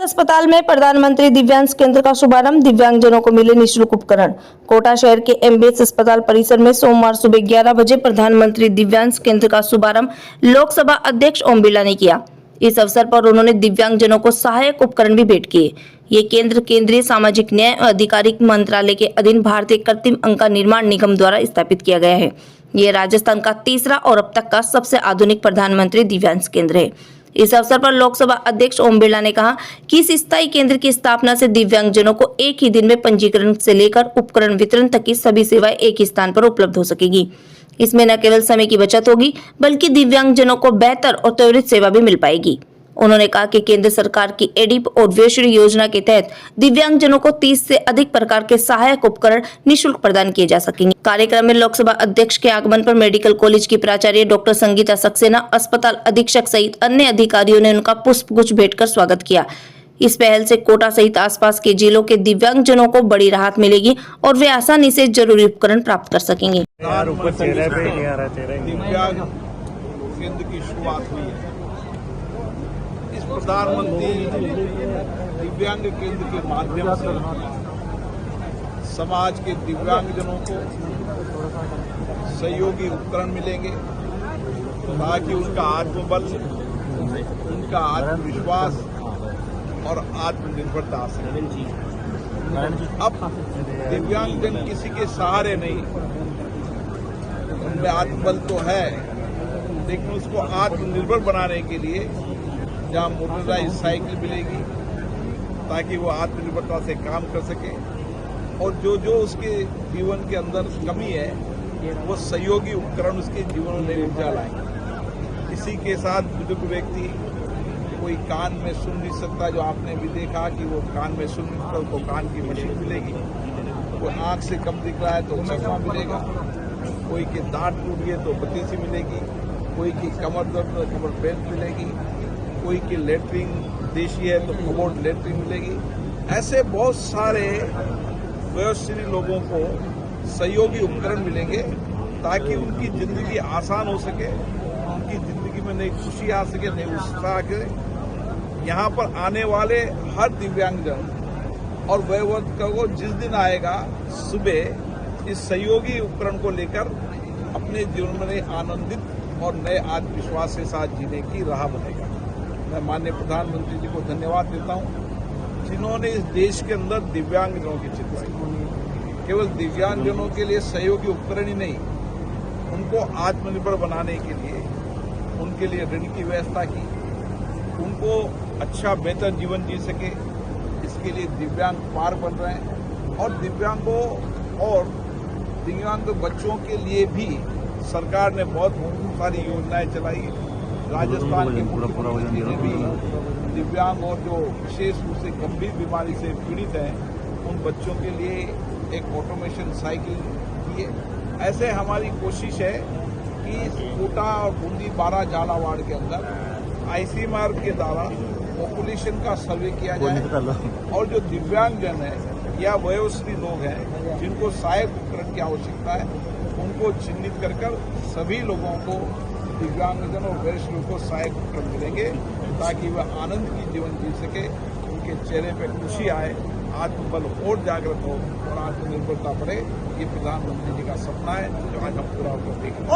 अस्पताल में प्रधानमंत्री दिव्यांग केंद्र का शुभारंभ। दिव्यांगजनों को मिले निःशुल्क उपकरण। कोटा शहर के एमबीएस अस्पताल परिसर में सोमवार सुबह 11 बजे प्रधानमंत्री दिव्यांग केंद्र का शुभारंभ लोकसभा अध्यक्ष ओम बिरला ने किया। इस अवसर पर उन्होंने दिव्यांगजनों को सहायक उपकरण भी भेंट किए। ये केंद्र केंद्रीय सामाजिक न्याय और अधिकारिता मंत्रालय के अधीन भारतीय कृत्रिम अंग का निर्माण निगम द्वारा स्थापित किया गया है। ये राजस्थान का तीसरा और अब तक का सबसे आधुनिक प्रधानमंत्री दिव्यांग केंद्र है। इस अवसर पर लोकसभा अध्यक्ष ओम बिरला ने कहा कि इस स्थायी केंद्र की स्थापना से दिव्यांगजनों को एक ही दिन में पंजीकरण से लेकर उपकरण वितरण तक की सभी सेवाएं एक ही स्थान पर उपलब्ध हो सकेगी। इसमें न केवल समय की बचत होगी बल्कि दिव्यांगजनों को बेहतर और त्वरित सेवा भी मिल पाएगी। उन्होंने कहा कि केंद्र सरकार की एडिप और व्यश्री योजना के तहत दिव्यांगजनों को 30 से अधिक प्रकार के सहायक उपकरण निःशुल्क प्रदान किए जा सकेंगे। कार्यक्रम में लोकसभा अध्यक्ष के आगमन पर मेडिकल कॉलेज की प्राचार्य डॉक्टर संगीता सक्सेना, अस्पताल अधीक्षक सहित अन्य अधिकारियों ने उनका पुष्पगुच्छ भेंट कर स्वागत किया। इस पहल से कोटा सहित आसपास के जिलों के दिव्यांगजनों को बड़ी राहत मिलेगी और वे आसानी से जरूरी उपकरण प्राप्त कर सकेंगे। दिव्यांग केंद्र की शुरुआत हुई है। इस प्रधानमंत्री दिव्यांग केंद्र के माध्यम से समाज के दिव्यांगजनों को सहयोगी उपकरण मिलेंगे ताकि उनका आत्मबल, उनका आत्मविश्वास और आत्मनिर्भरता आ सके। अब दिव्यांगजन किसी के सहारे नहीं, उनमें आत्मबल तो है लेकिन उसको आत्मनिर्भर बनाने के लिए जहाँ मोटराइज साइकिल मिलेगी ताकि वो आत्मनिर्भरता से काम कर सके और जो उसके जीवन के अंदर कमी है वो सहयोगी उपकरण उसके जीवन में ऊर्जा लाएंगे। इसी के साथ बुजुर्ग व्यक्ति कोई कान में सुन नहीं सकता, जो आपने भी देखा कि वो कान में सुन नहीं सकता, उसको कान की मशीन मिलेगी। कोई आंख से कम दिख रहा है तो चश्मा मिलेगा। कोई के दांत टूट गए तो बत्तीसी मिलेगी। कोई की कमर दर्द तो कमर बेल्ट मिलेगी। कोई की लेटरिन देशी है तो कमोड लेटरिन मिलेगी। ऐसे बहुत सारे वयोश्री लोगों को सहयोगी उपकरण मिलेंगे ताकि उनकी जिंदगी आसान हो सके, उनकी जिंदगी में नई खुशी आ सके, नई उत्साह आ सके। यहाँ पर आने वाले हर दिव्यांगजन और वयोवृद्ध को जिस दिन आएगा सुबह इस सहयोगी उपकरण को लेकर अपने जीवन में आनंदित और नए आत्मविश्वास के साथ जीने की राह बनेगा। मैं माननीय प्रधानमंत्री जी को धन्यवाद देता हूं जिन्होंने इस देश के अंदर दिव्यांगजनों की चिंता की। केवल दिव्यांगजनों के लिए सहयोगी उपकरण ही नहीं, उनको आत्मनिर्भर बनाने के लिए उनके लिए ऋण की व्यवस्था की, उनको अच्छा बेहतर जीवन जी सके, इसके लिए दिव्यांग पार्क बन रहे हैं और दिव्यांगों और दिव्यांग बच्चों के लिए भी सरकार ने बहुत सारी योजनाएं चलाई। राजस्थान के मुख्यमंत्री ने भी दिव्यांग और जो विशेष रूप से गंभीर बीमारी से पीड़ित हैं उन बच्चों के लिए एक ऑटोमेशन साइकिल की है। ऐसे हमारी कोशिश है कि कोटा और बूंदी 12 झालावाड़ के अंदर आईसीएमआर के द्वारा पॉपुलेशन का सर्वे किया जाए और जो दिव्यांगजन है या वयोश्री लोग हैं जिनको सहायक उपकरण की आवश्यकता है उनको चिन्हित कर सभी लोगों को दिव्यांगजन और वरिष्ठ लोगों को सहायक उपकरण मिलेंगे ताकि वह आनंद की जीवन जी सके, उनके चेहरे पर खुशी आए, आत्मबल और जागृत हो और आत्मनिर्भरता बढ़े। ये प्रधानमंत्री जी का सपना है जो आज हम पूरा होकर देखेंगे।